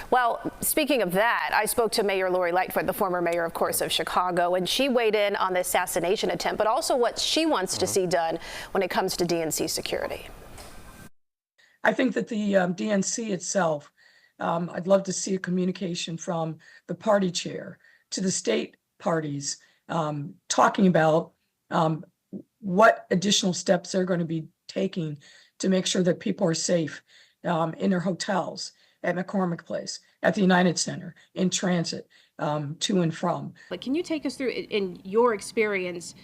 Well, speaking of that, I spoke to Mayor Lori Lightfoot, the former mayor, of course, of Chicago, and she weighed in on the assassination attempt, but also what she wants to see done when it comes to DNC security. I think that the DNC itself, I'd love to see a communication from the party chair to the state parties, talking about what additional steps they're going to be taking to make sure that people are safe in their hotels, at McCormick Place, at the United Center, in transit, to and from. But can you take us through, in your experience,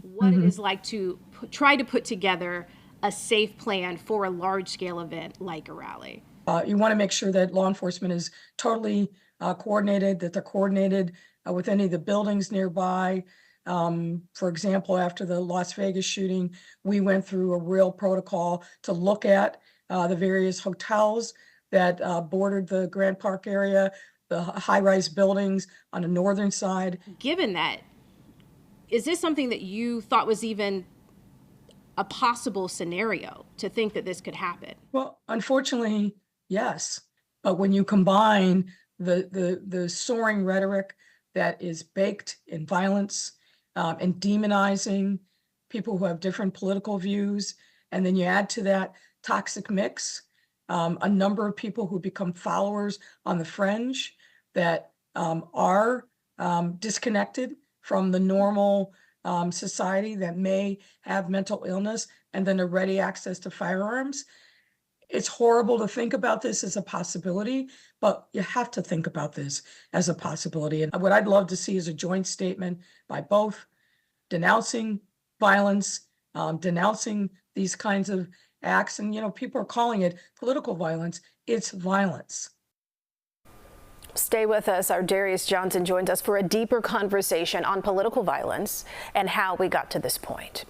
what it is like to try to put together a safe plan for a large-scale event like a rally? You want to make sure that law enforcement is totally coordinated, that they're coordinated with any of the buildings nearby. For example, after the Las Vegas shooting, we went through a real protocol to look at the various hotels that bordered the Grant Park area, the high-rise buildings on the northern side. Given that, is this something that you thought was even a possible scenario to think that this could happen? Well, unfortunately, yes. But when you combine the soaring rhetoric that is baked in violence and demonizing people who have different political views, and then you add to that toxic mix, a number of people who become followers on the fringe that are disconnected from the normal society, that may have mental illness and then a ready access to firearms. It's horrible to think about this as a possibility, but you have to think about this as a possibility. And what I'd love to see is a joint statement by both denouncing violence, denouncing these kinds of acts. And, people are calling it political violence. It's violence. Stay with us. Our Darius Johnson joins us for a deeper conversation on political violence and how we got to this point.